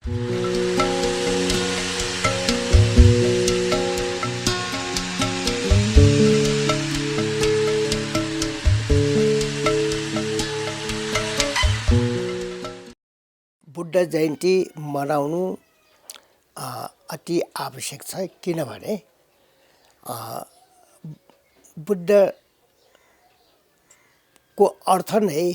बुद्ध जयन्ती मनाउनु अति आवश्यक छ। किनभने बुद्धको अर्थ नै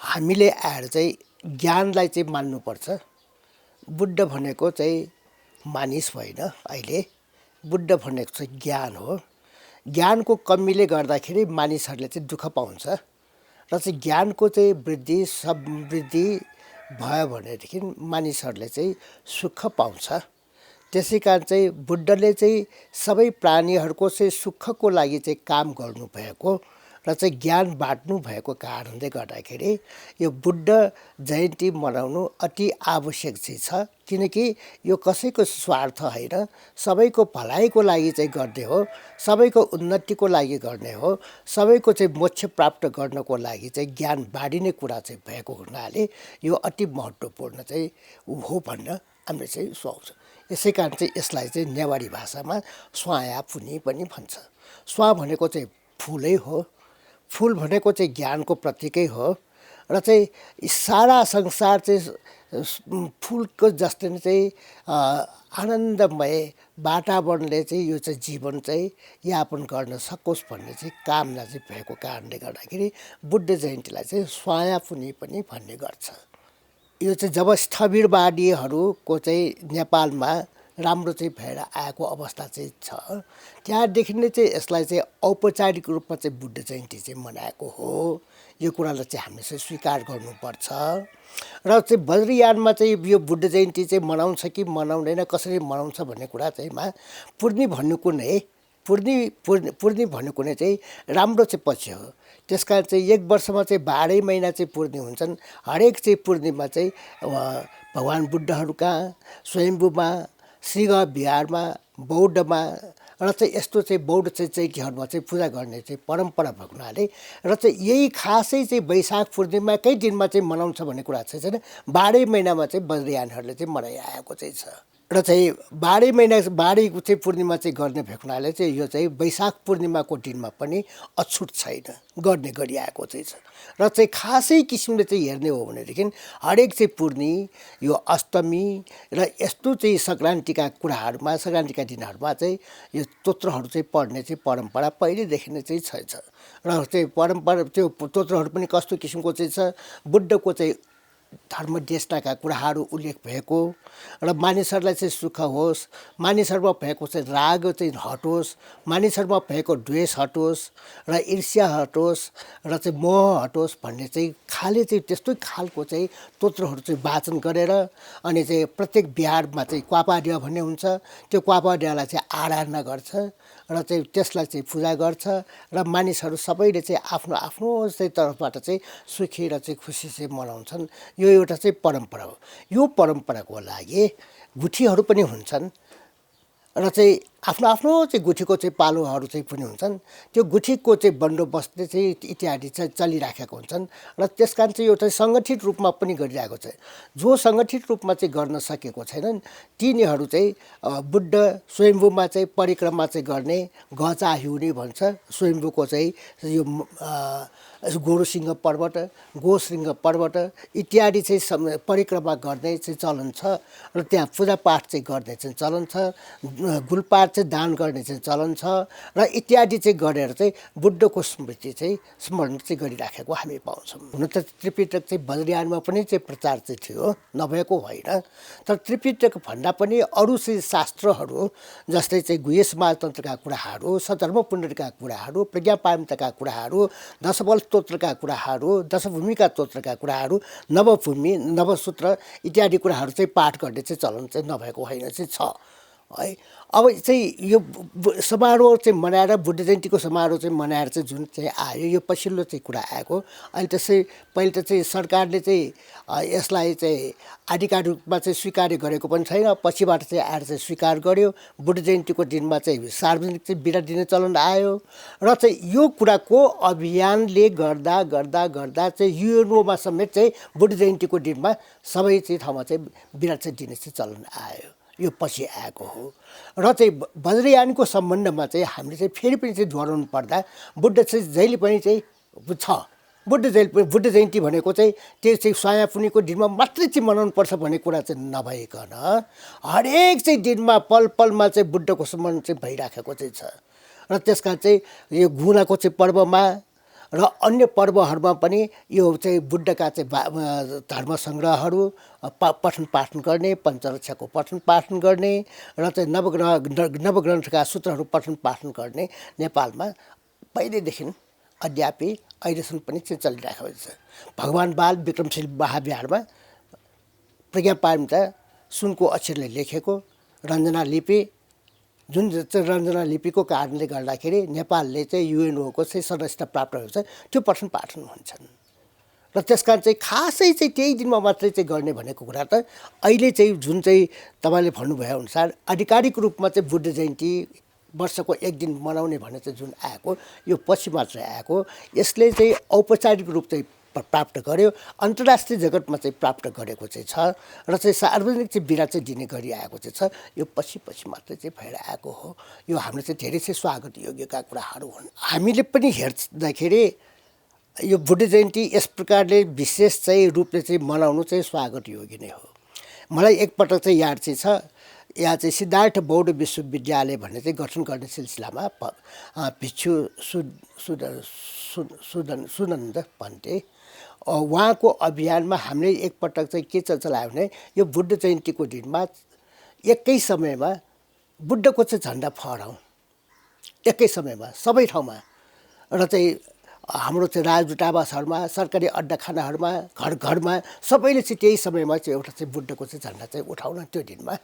हामीले आएर चाहिँ ज्ञानलाई चाहिँ मान्नुपर्छ। बुद्ध भनेको चाहिँ मानिस होइन, अहिले बुद्ध भनेको चाहिँ ज्ञान हो। ज्ञानको कमीले गर्दाखेरि मानिसहरूले चाहिँ दुःख पाउँछ र चाहिँ ज्ञानको चाहिँ वृद्धि समृद्धि भयो भनेदेखि मानिसहरूले चाहिँ सुख पाउँछ। त्यसै कारण चाहिँ बुद्धले चाहिँ सबै प्राणीहरूको चाहिँ सुखको लागि चाहिँ काम गर्नुभएको र चाहिँ ज्ञान बाँड्नु भएको कारणले गर्दाखेरि यो बुद्ध जयन्ती मनाउनु अति आवश्यक चाहिँ छ। किनकि यो कसैको स्वार्थ होइन, सबैको भलाइको लागि चाहिँ गर्ने हो, सबैको उन्नतिको लागि गर्ने हो, सबैको चाहिँ मोक्ष प्राप्त गर्नको लागि चाहिँ ज्ञान बाँडिने कुरा चाहिँ भएको हुनाले यो अति महत्त्वपूर्ण चाहिँ हो भन्न हामीले चाहिँ सोच्छ। यसै कारण चाहिँ यसलाई चाहिँ नेवारी भाषामा स्वाया पुनि पनि भन्छ। स्वा भनेको चाहिँ फुलै हो, फुल भनेको चाहिँ ज्ञानको प्रतीकै हो र चाहिँ सारा संसार चाहिँ फुलको जस्तै नै चाहिँ आनन्दमय वातावरणले चाहिँ यो चाहिँ जीवन चाहिँ यापन गर्न सकोस् भन्ने चाहिँ कामना चाहिँ भएको कारणले गर्दाखेरि बुद्ध जयन्तीलाई चाहिँ स्वाया पुनि पनि भन्ने गर्छ। यो चाहिँ जब स्थविरवादीहरूको चाहिँ नेपालमा राम्रो चाहिँ भएर आएको अवस्था चाहिँ छ, त्यहाँदेखि नै चाहिँ यसलाई चाहिँ औपचारिक रूपमा चाहिँ बुद्ध जयन्ती चाहिँ मनाएको हो। यो कुरालाई चाहिँ हामीले चाहिँ स्वीकार गर्नुपर्छ। र चाहिँ वज्रयानमा चाहिँ यो बुद्ध जयन्ती चाहिँ मनाउँछ कि मनाउँदैन, कसरी मनाउँछ भन्ने कुरा चाहिँ पूर्णी भन्नुको नै पूर्णी भन्नुको नै चाहिँ राम्रो चाहिँ पछि हो। त्यस कारण चाहिँ एक वर्षमा चाहिँ 12 महिना चाहिँ पूर्णी हुन्छन्। हरेक चाहिँ पूर्णिमा चाहिँ भगवान् बुद्धहरूका स्वयम्भूमा, श्रीगृह बिहारमा, बौद्धमा र चाहिँ यस्तो चाहिँ बौद्ध चाहिँ चैत्यहरूमा चाहिँ पूजा गर्ने चाहिँ परम्परा भएको हुनाले र चाहिँ यही खासै चाहिँ वैशाख पूर्णिमाकै दिनमा चाहिँ मनाउँछ भन्ने कुरा चाहिँ छैन। 12 महिनामा चाहिँ वज्रयानहरूले चाहिँ मनाइआएको चाहिँ छ र चाहिँ 12 महिना 12 चाहिँ पूर्णिमा चाहिँ गर्ने भएको हुनाले चाहिँ यो चाहिँ वैशाख पूर्णिमाको दिनमा पनि अछुट छैन, गर्ने गरिआएको चाहिँ छ। र चाहिँ खासै किसिमले चाहिँ हेर्ने हो भनेदेखि हरेक चाहिँ पूर्णी, यो अष्टमी र यस्तो चाहिँ सङ्क्रान्तिका कुराहरूमा, सङ्क्रान्तिका दिनहरूमा चाहिँ यो स्तोत्रहरू चाहिँ पढ्ने चाहिँ परम्परा पहिलेदेखि नै चाहिँ छ। र चाहिँ परम्परा त्यो स्तोत्रहरू पनि कस्तो किसिमको चाहिँ छ, बुद्धको चाहिँ धर्म देशनाका कुराहरू उल्लेख भएको र मानिसहरूलाई चाहिँ सुख होस्, मानिसहरूमा भएको चाहिँ राग चाहिँ हटोस्, मानिसहरूमा भएको द्वेष हटोस् र ईर्ष्या हटोस् र चाहिँ मोह हटोस् भन्ने चाहिँ खाले चाहिँ त्यस्तै खालको चाहिँ स्तोत्रहरू चाहिँ वाचन गरेर अनि चाहिँ प्रत्येक बिहारमा चाहिँ क्वापाड्या भन्ने हुन्छ, त्यो क्वापाड्यालाई चाहिँ आराधना गर्छ र चाहिँ त्यसलाई चाहिँ पूजा गर्छ र मानिसहरू सबैले चाहिँ आफ्नो आफ्नो चाहिँ तर्फबाट चाहिँ सुखी र चाहिँ खुसी चाहिँ मनाउँछन्। यो एउटा चाहिँ परम्परा हो। यो परम्पराको लागि गुठीहरू पनि हुन्छन् र चाहिँ आफ्नो आफ्नो चाहिँ गुठीको चाहिँ पालोहरू चाहिँ पनि हुन्छन्। त्यो गुठीको चाहिँ बन्दोबस्त चाहिँ इत्यादि चाहिँ चलिराखेको हुन्छन् र त्यस कारण चाहिँ एउटा सङ्गठित रूपमा पनि गरिरहेको छ। जो सङ्गठित रूपमा चाहिँ गर्न सकेको छैनन् तिनीहरू चाहिँ बुद्ध स्वयम्भूमा चाहिँ परिक्रमा चाहिँ गर्ने गचा हिउँनी भन्छ। स्वयम्भूको चाहिँ यो गोरुसिंह पर्वत, गोसिंह पर्वत इत्यादि चाहिँ परिक्रमा गर्ने चाहिँ चलन छ र त्यहाँ पूजापाठ चाहिँ गर्ने चाहिँ चलन छ, गुलपात चाहिँ दान गर्ने चाहिँ चलन छ र इत्यादि चाहिँ गरेर चाहिँ बुद्धको स्मृति चाहिँ स्मरण चाहिँ गरिराखेको हामी पाउँछौँ। हुन त त्रिपिटक चाहिँ वज्रयानमा पनि चाहिँ प्रचार चाहिँ थियो, नभएको होइन। तर त्रिपिटक भन्दा पनि अरू चाहिँ शास्त्रहरू जस्तै चाहिँ गुह्य समाजतन्त्रका कुराहरू, सधर्म पुण्डरीका कुराहरू, प्रज्ञापारमिताका कुराहरू, दशबल स्तोत्रका कुराहरू, दशभूमिका स्तोत्रका कुराहरू, नवभूमि, नवसूत्र इत्यादि कुराहरू चाहिँ पाठ गर्ने चाहिँ चलन चाहिँ नभएको होइन चाहिँ छ। है। अब चाहिँ यो समारोह चाहिँ मनाएर बुद्ध जयन्तीको समारोह चाहिँ मनाएर चाहिँ जुन चाहिँ आयो यो पछिल्लो चाहिँ कुरा आएको। अहिले त्यसै पहिले त चाहिँ सरकारले चाहिँ यसलाई चाहिँ आधिकारिक रूपमा चाहिँ स्वीकार गरेको पनि छैन, पछिबाट चाहिँ आएर चाहिँ स्वीकार गर्यो। बुद्ध जयन्तीको दिनमा चाहिँ सार्वजनिक चाहिँ बिदा दिने चलन आयो र चाहिँ यो कुराको अभियानले गर्दा गर्दा गर्दा चाहिँ युएनओमा समेत चाहिँ बुद्ध जयन्तीको दिनमा सबै चाहिँ ठाउँमा चाहिँ बिदा चाहिँ दिने चाहिँ चलन आयो। यो पछि आएको हो र चाहिँ वज्रयानको सम्बन्धमा चाहिँ हामीले चाहिँ फेरि पनि चाहिँ दोहोऱ्याउनु पर्दा बुद्ध चाहिँ जहिले पनि चाहिँ छ। बुद्ध जयन्ती भनेको चाहिँ त्यो चाहिँ स्वायापुनीको दिनमा मात्रै चाहिँ मनाउनुपर्छ भन्ने कुरा चाहिँ नभइकन हरेक चाहिँ दिनमा पल पलमा चाहिँ बुद्धको स्मरण चाहिँ भइराखेको चाहिँ छ र त्यसका चाहिँ यो गुनाको चाहिँ पर्वमा र अन्य पर्वहरूमा पनि यो चाहिँ बुद्धका चाहिँ धर्म सङ्ग्रहहरू पठन पाठन गर्ने, पञ्चरक्षाको पठन पाठन गर्ने र चाहिँ नवग्रन्थका सूत्रहरू पठन पाठन गर्ने नेपालमा पहिलेदेखि अद्यापि अहिलेसम्म पनि चाहिँ चलिरहेको छ। भगवान बाल विक्रमशील महाविहारमा प्रज्ञापारमिता सुनको अक्षरले लेखेको रञ्जना लिपि, जुन चाहिँ रञ्जना लिपिको कारणले गर्दाखेरि नेपालले चाहिँ युएनओको चाहिँ सदस्यता प्राप्त भएको छ, त्यो पठन पाठन हुन्छन् र त्यसकारण चाहिँ खासै चाहिँ त्यही दिनमा मात्रै चाहिँ गर्ने भनेको कुरा त अहिले चाहिँ जुन चाहिँ तपाईँले भन्नुभए अनुसार आधिकारिक रूपमा चाहिँ बुद्ध जयन्ती वर्षको एक दिन मनाउने भन्ने चाहिँ जुन आएको यो पछि मात्रै आएको। यसले चाहिँ औपचारिक रूप चाहिँ प्राप्त गर्यो, अन्तर्राष्ट्रिय जगतमा चाहिँ प्राप्त गरेको चाहिँ छ र चाहिँ सार्वजनिक चाहिँ बिदा चाहिँ दिने गरिआएको चाहिँ छ। यो पछि पछि मात्रै चाहिँ भएर आएको हो। यो हाम्रो चाहिँ धेरै चाहिँ स्वागत योग्यका कुराहरू हुन्। हामीले पनि हेर्दाखेरि यो बुद्ध जयन्ती यस प्रकारले विशेष चाहिँ रूपले चाहिँ मनाउनु चाहिँ स्वागत योग्य नै हो। मलाई एकपटक चाहिँ याद चाहिँ छ, यहाँ चाहिँ सिद्धार्थ बौद्ध विश्वविद्यालय भन्ने चाहिँ गठन गर्ने सिलसिलामा भिक्षु सुनन्द भन्थे, उहाँको अभियानमा हामीले एकपटक चाहिँ के चलायो भने यो बुद्ध जयन्तीको दिनमा एकै समयमा बुद्धको चाहिँ झन्डा फहराउँ एकै समयमा सबै ठाउँमा र चाहिँ हाम्रो चाहिँ राजदूतावासहरूमा, सरकारी अड्डाखानाहरूमा, घर घरमा सबैले चाहिँ त्यही समयमा चाहिँ एउटा चाहिँ बुद्धको चाहिँ झन्डा चाहिँ उठाउन त्यो दिनमा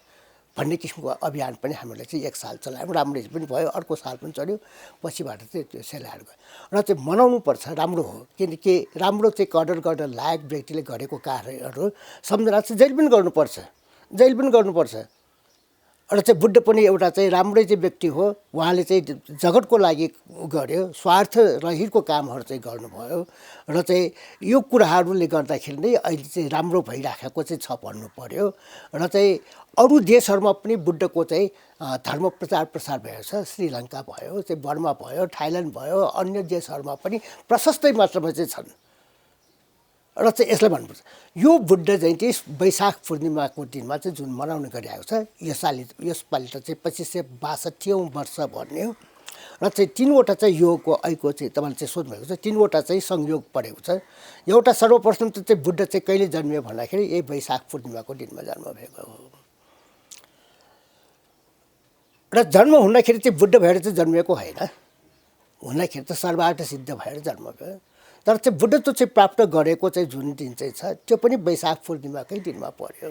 भन्ने किसिमको अभियान पनि हामीले चाहिँ एक साल चलायौँ। राम्रै पनि भयो, अर्को साल पनि चल्यो, पछिबाट चाहिँ त्यो सेलाएर गयो र चाहिँ मनाउनुपर्छ, राम्रो हो। किनकि राम्रो चाहिँ कदर गर्न लायक व्यक्तिले गरेको कार्यहरू सम्झना चाहिँ जहिले पनि गर्नुपर्छ, जहिले पनि गर्नुपर्छ र चाहिँ बुद्ध पनि एउटा चाहिँ राम्रै चाहिँ व्यक्ति हो। उहाँले चाहिँ जगतको लागि गर्यो, स्वार्थ रहितको कामहरू चाहिँ गर्नुभयो र चाहिँ यो कुराहरूले गर्दाखेरि नै अहिले चाहिँ राम्रो भइराखेको चाहिँ छ भन्नु पर्यो। र चाहिँ अरू देशहरूमा पनि बुद्धको चाहिँ धर्म प्रचार प्रसार भएको छ। श्रीलङ्का भयो, चाहिँ बर्मा भयो, थाइल्यान्ड भयो, अन्य देशहरूमा पनि प्रशस्तै मात्रामा चाहिँ छन् र चाहिँ यसलाई भन्नुपर्छ। यो बुद्ध जयन्ती वैशाख पूर्णिमाको दिनमा चाहिँ जुन मनाउने गरिरहेको छ, यसपालि त चाहिँ 2562औं वर्ष भन्ने हो र चाहिँ तीनवटा चाहिँ योगको ऐको चाहिँ तपाईँले चाहिँ सोध्नुभएको छ, तीनवटा चाहिँ संयोग परेको छ। एउटा सर्वप्रथम चाहिँ बुद्ध चाहिँ कहिले जन्मियो भन्दाखेरि यही वैशाख पूर्णिमाको दिनमा जन्म भएको हो र जन्म हुँदाखेरि चाहिँ बुद्ध भएर चाहिँ जन्मिएको होइन, हुँदाखेरि त सर्वार्थ सिद्ध भएर जन्म भयो। तर चाहिँ बुद्धत्व चाहिँ प्राप्त गरेको चाहिँ जुन दिन चाहिँ छ त्यो पनि वैशाख पूर्णिमाकै दिनमा पर्यो।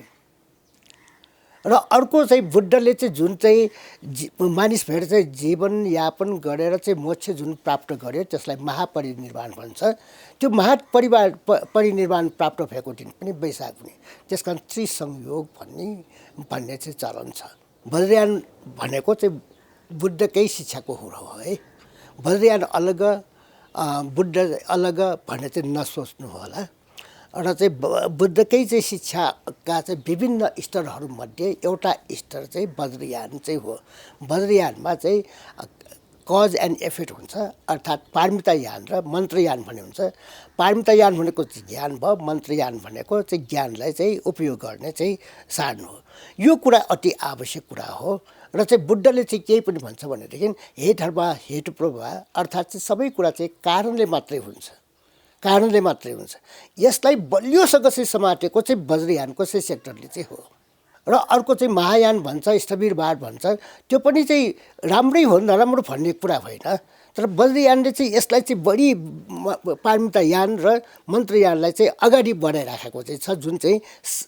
र अर्को चाहिँ बुद्धले चाहिँ जुन चाहिँ मानिस भएर चाहिँ जीवनयापन गरेर चाहिँ मोक्ष जुन प्राप्त गर्यो त्यसलाई महापरिनिर्वाण भन्छ। त्यो महापरिनिर्वाण प्राप्त भएको दिन पनि वैशाख हुने, त्यस कारण त्रिसंयोग भन्ने चाहिँ चलन छ। वज्रयान भनेको चाहिँ बुद्धकै शिक्षाको हो है। वज्रयान अलग, बुद्ध अलग भन्ने चाहिँ नसोच्नु होला र चाहिँ बुद्धकै चाहिँ शिक्षाका चाहिँ विभिन्न स्तरहरूमध्ये एउटा स्तर चाहिँ वज्रयान चाहिँ हो। वज्रयानमा चाहिँ कज एन्ड इफेक्ट हुन्छ, अर्थात् पारमितायान र मन्त्रयान भन्ने हुन्छ। पारमितायान भनेको चाहिँ ज्ञान भयो, मन्त्रयान भनेको चाहिँ ज्ञानलाई चाहिँ उपयोग गर्ने चाहिँ साधन हो। यो कुरा अति आवश्यक कुरा हो र चाहिँ बुद्धले चाहिँ केही पनि भन्छ भनेदेखि हे धर्म हेतु प्रभाव, अर्थात् चाहिँ सबै कुरा चाहिँ कारणले मात्रै हुन्छ, कारणले मात्रै हुन्छ। यसलाई बलियोसँग चाहिँ समातेको चाहिँ वज्रयानको चाहिँ सेक्टरले चाहिँ हो। र अर्को चाहिँ महायान भन्छ, स्थविरवाद भन्छ, त्यो पनि चाहिँ राम्रै हो, नराम्रो भन्ने कुरा होइन। तर वज्रयानले चाहिँ यसलाई चाहिँ बढी पारमितायान र मन्त्रयानलाई चाहिँ अगाडि बढाइराखेको चाहिँ छ, जुन चाहिँ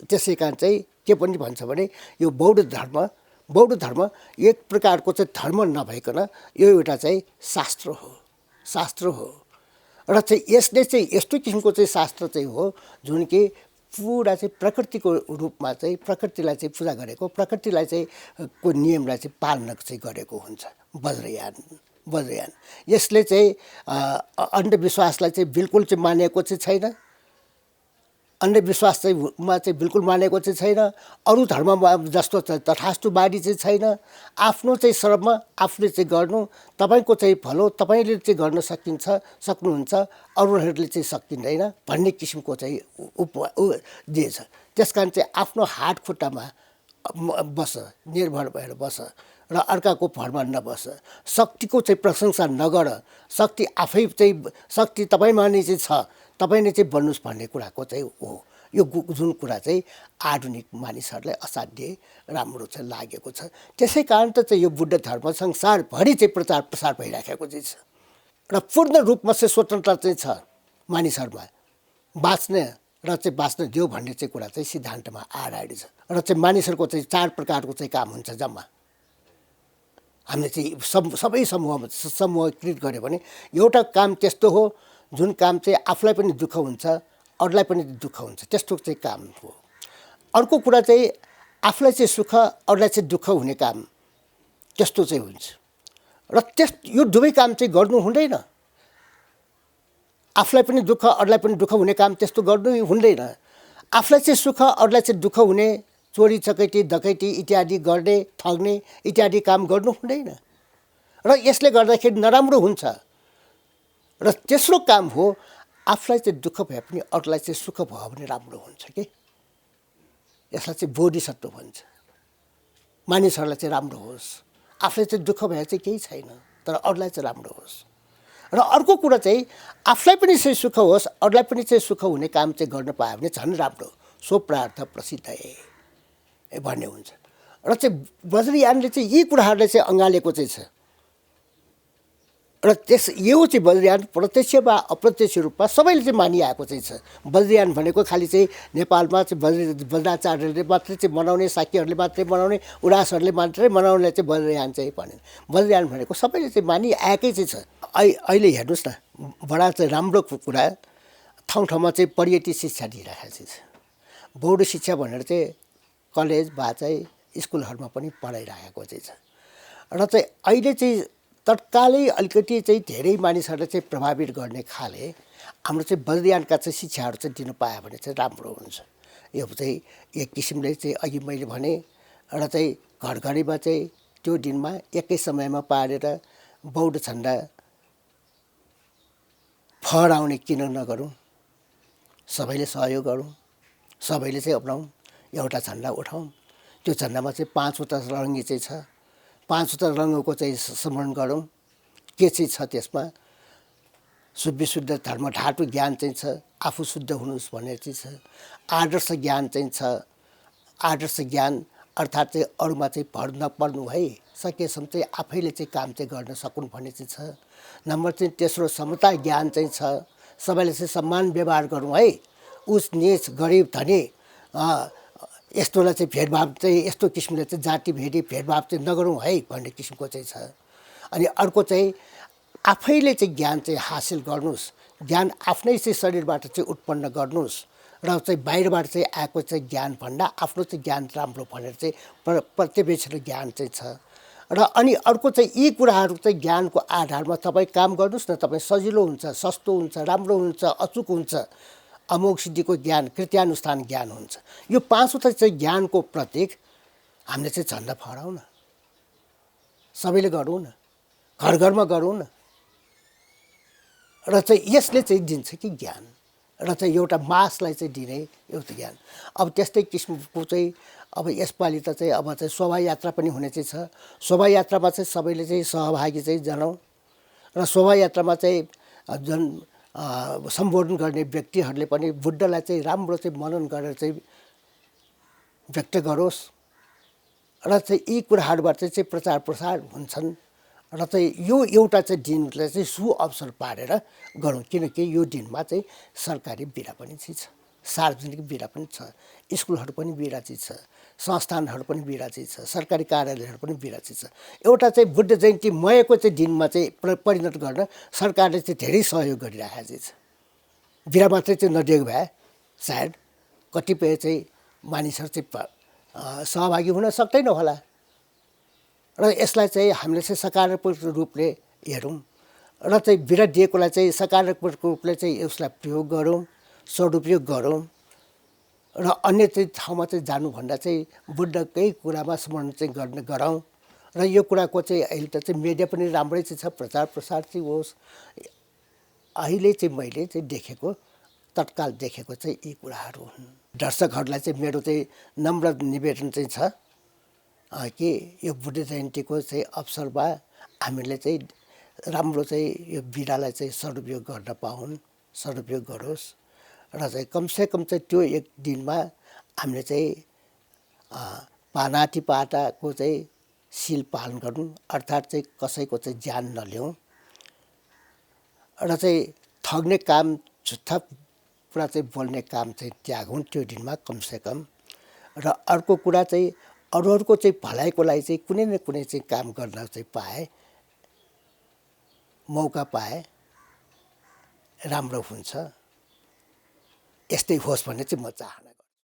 त्यसै कारण चाहिँ के पनि भन्छ भने यो बौद्ध धर्म बौद्ध धर्म एक प्रकारको चाहिँ धर्म नभइकन यो एउटा चाहिँ शास्त्र हो र चाहिँ यसले चाहिँ यस्तो किसिमको चाहिँ शास्त्र चाहिँ हो जुन कि पुरा चाहिँ प्रकृतिको रूपमा चाहिँ प्रकृतिलाई चाहिँ पूजा गरेको, प्रकृतिलाई चाहिँ को नियमलाई चाहिँ पालना चाहिँ गरेको हुन्छ वज्रयान। यसले चाहिँ अन्धविश्वासलाई चाहिँ बिल्कुल चाहिँ मानेको चाहिँ छैन, अन्धविश्वास चाहिँ बिल्कुल मानेको चाहिँ छैन, अरू धर्ममा जस्तो तथास्तुवादी चाहिँ छैन। आफ्नो चाहिँ श्रम आफूले चाहिँ गर्नु, तपाईँको चाहिँ भलो तपाईँले चाहिँ गर्न सक्नुहुन्छ, अरूहरूले चाहिँ सकिँदैन भन्ने किसिमको चाहिँ दिएछ। त्यस कारण चाहिँ आफ्नो हात खुट्टामा बस, निर्भर भएर बस र अर्काको भरमा नबस, शक्तिको चाहिँ प्रशंसा नगर, शक्ति आफै चाहिँ शक्ति तपाईँमा नै चाहिँ छ, तपाईले चाहिँ बन्नुस् भन्ने कुराको चाहिँ हो। यो जुन कुरा चाहिँ आधुनिक मानिसहरूलाई असाध्यै राम्रो चाहिँ लागेको छ। त्यसै कारण त चाहिँ यो बुद्ध धर्म संसारभरि चाहिँ प्रचार प्रसार भइराखेको चाहिँ छ र पूर्ण रूपमा चाहिँ स्वतन्त्रता चाहिँ छ मानिसहरूमा, बाँच्ने र चाहिँ बाँच्न दियो भन्ने चाहिँ कुरा चाहिँ सिद्धान्तमा आएर छ। र चाहिँ मानिसहरूको चाहिँ 4 प्रकारको चाहिँ काम हुन्छ जम्मा। हामीले चाहिँ सबै समूहकृत गऱ्यो भने एउटा काम त्यस्तो हो जुन काम चाहिँ आफूलाई पनि दुःख हुन्छ, अरूलाई पनि दुःख हुन्छ, त्यस्तो चाहिँ काम हो। अर्को कुरा चाहिँ आफूलाई चाहिँ सुख, अरूलाई चाहिँ दुःख हुने काम त्यस्तो चाहिँ हुन्छ। र यो दुवै काम चाहिँ गर्नु हुँदैन। आफूलाई पनि दुःख, अरूलाई पनि दुःख हुने काम त्यस्तो गर्नु हुँदैन। आफूलाई चाहिँ सुख, अरूलाई चाहिँ दुःख हुने चोरी चकैती डकैती इत्यादि गर्ने, ठग्ने इत्यादि काम गर्नु हुँदैन। र यसले गर्दाखेरि नराम्रो हुन्छ। र तेस्रो काम हो आफूलाई चाहिँ दुःख भए पनि अरूलाई चाहिँ सुख भयो भने राम्रो हुन्छ कि। यसलाई चाहिँ बोधिसत्व भन्छ। मानिसहरूलाई चाहिँ राम्रो होस्, आफूलाई चाहिँ दुःख भए चाहिँ केही छैन, तर अरूलाई चाहिँ राम्रो होस्। र अर्को कुरा चाहिँ आफूलाई पनि चाहिँ सुख होस्, अरूलाई पनि चाहिँ सुख हुने काम चाहिँ गर्न पायो भने झन् राम्रो। सो प्रार्थ प्रसिद्ध भन्ने हुन्छ। र चाहिँ वज्रयानले चाहिँ यी कुराहरूलाई चाहिँ अँगालेको चाहिँ छ। र यो चाहिँ वज्रयान प्रत्यक्ष वा अप्रत्यक्ष रूपमा सबैले चाहिँ मानिआएको चाहिँ छ। वज्रयान भनेको खालि चाहिँ नेपालमा चाहिँ वज्राचार्यले मात्रै चाहिँ मनाउने, साक्यहरूले मात्रै मनाउने, उरासहरूले मात्रै मनाउने चाहिँ वज्रयान चाहिँ भनेन। वज्रयान भनेको सबैले चाहिँ मानिआएकै चाहिँ छ। अहिले हेर्नुहोस् न, बडा चाहिँ राम्रो कुरा ठाउँ ठाउँमा चाहिँ पर्यटन शिक्षा दिइरहेको छ। बौद्ध शिक्षा भनेर चाहिँ कलेज वा चाहिँ स्कुलहरूमा पनि पढाइरहेको चाहिँ छ। र चाहिँ अहिले चाहिँ तत्कालै अलिकति चाहिँ धेरै मानिसहरूलाई चाहिँ प्रभावित गर्ने खाले हाम्रो चाहिँ वज्रयानका चाहिँ शिक्षाहरू चाहिँ दिनु पायो भने चाहिँ राम्रो हुन्छ। यो चाहिँ एक किसिमले चाहिँ अघि मैले भने, र चाहिँ घरघरीमा चाहिँ त्यो दिनमा एकै समयमा पारेर बौद्ध झन्डा फहराउने किन नगरौँ, सबैले सहयोग गरौँ, सबैले चाहिँ अपनाउँ, एउटा झन्डा उठाउँ। त्यो झन्डामा चाहिँ 5वटा रङ्गी चाहिँ छ, 5वटा रङ्गको चाहिँ स्मरण गरौँ। के चाहिँ छ त्यसमा? विशुद्ध धर्म ढाँटो ज्ञान चाहिँ छ, आफू शुद्ध हुनुहोस् भन्ने चाहिँ छ, आदर्श ज्ञान चाहिँ छ। आदर्श ज्ञान अर्थात् चाहिँ अरूमा चाहिँ भर नपर्नु है, सकेसम्म चाहिँ आफैले चाहिँ काम चाहिँ गर्न सकुन् भन्ने चाहिँ छ। नम्बर चाहिँ तेस्रो समता ज्ञान चाहिँ छ, सबैले चाहिँ सम्मान व्यवहार गरौँ है, उच निच गरिब धनी यस्तोलाई चाहिँ भेदभाव चाहिँ यस्तो किसिमले चाहिँ जाति भेदी भेदभाव चाहिँ नगरौँ है भन्ने किसिमको चाहिँ छ। अनि अर्को चाहिँ आफैले चाहिँ ज्ञान चाहिँ हासिल गर्नुहोस्, ज्ञान आफ्नै चाहिँ शरीरबाट चाहिँ उत्पन्न गर्नुहोस् र चाहिँ बाहिरबाट चाहिँ आएको चाहिँ ज्ञान भन्दा आफ्नो चाहिँ ज्ञान राम्रो भनेर चाहिँ पर्यवेक्षण ज्ञान चाहिँ छ। र अनि अर्को चाहिँ यी कुराहरू चाहिँ ज्ञानको आधारमा तपाईँ काम गर्नुहोस् न, तपाईँ सजिलो हुन्छ, सस्तो हुन्छ, राम्रो हुन्छ, अचुक हुन्छ। अमोघ सिद्धिको ज्ञान, कृत्यानुष्ठान ज्ञान हुन्छ। यो 5वटा चाहिँ ज्ञानको प्रतीक हामीले चाहिँ झन्डा फहराउँ न, सबैले गरौँ न, घर घरमा गरौँ न। र चाहिँ यसले चाहिँ दिन्छ कि ज्ञान, र चाहिँ एउटा मासलाई चाहिँ दिने एउटा ज्ञान। अब त्यस्तै किसिमको चाहिँ अब यसपालि त चाहिँ अब चाहिँ शोभायात्रा पनि हुने चाहिँ छ। शोभायात्रामा चाहिँ सबैले चाहिँ सहभागी चाहिँ जनाउँ र शोभायात्रामा चाहिँ जुन सम्बोधन गर्ने व्यक्तिहरूले पनि बुद्धलाई चाहिँ राम्रो चाहिँ मनन गरेर चाहिँ व्यक्त गरोस्। र चाहिँ यी कुराहरूबाट चाहिँ प्रचार प्रसार हुन्छन्। र चाहिँ यो एउटा चाहिँ दिनलाई चाहिँ सुअवसर पारेर गरौँ, किनकि यो दिनमा चाहिँ सरकारी बिदा पनि छ। सार्वजनिक बिदा पनि छ, स्कुलहरू पनि बिराजी छ, संस्थानहरू पनि बिराजी छ, सरकारी कार्यालयहरू पनि बिराजी छ। एउटा चाहिँ बुद्ध जयन्ती मएको चाहिँ दिनमा चाहिँ परिणत गर्न सरकारले चाहिँ धेरै सहयोग गरिरहेको छ। बिदा मात्रै चाहिँ नदिएको भए सायद कतिपय चाहिँ मानिसहरू चाहिँ सहभागी हुन सक्दैन होला। र यसलाई चाहिँ हामीले चाहिँ सकारात्मक रूपले हेरौँ र चाहिँ बिदा दिएकोलाई चाहिँ सकारात्मक रूपले चाहिँ यसलाई प्रयोग गरौँ, सदुपयोग गरौँ र अन्य चाहिँ ठाउँमा चाहिँ जानुभन्दा चाहिँ बुद्धकै कुरामा स्मरण चाहिँ गराउँ। र यो कुराको चाहिँ अहिले त चाहिँ मिडिया पनि राम्रै चाहिँ छ, प्रचार प्रसार चाहिँ होस्। अहिले चाहिँ मैले चाहिँ देखेको तत्काल देखेको चाहिँ यी कुराहरू हुन्। दर्शकहरूलाई चाहिँ मेरो चाहिँ नम्र निवेदन चाहिँ छ कि यो बुद्ध जयन्तीको चाहिँ अवसरमा हामीले चाहिँ राम्रो चाहिँ यो बिदालाई चाहिँ सदुपयोग गर्न पाउन्, सदुपयोग गरोस् र चाहिँ कमसेकम चाहिँ त्यो एक दिनमा हामीले चाहिँ पानातिपाताको चाहिँ सिल पालन गरौँ, अर्थात् चाहिँ कसैको चाहिँ ज्यान नलिउँ र चाहिँ ठग्ने काम, झुट्टा कुरा चाहिँ बोल्ने काम चाहिँ त्यागौँ त्यो दिनमा कमसेकम। र अर्को कुरा चाहिँ अरूहरूको चाहिँ भलाइको लागि चाहिँ कुनै न कुनै चाहिँ काम गर्न चाहिँ पाए, मौका पाए राम्रो हुन्छ। यस्तै होस् भन्ने चाहिँ म चाहना।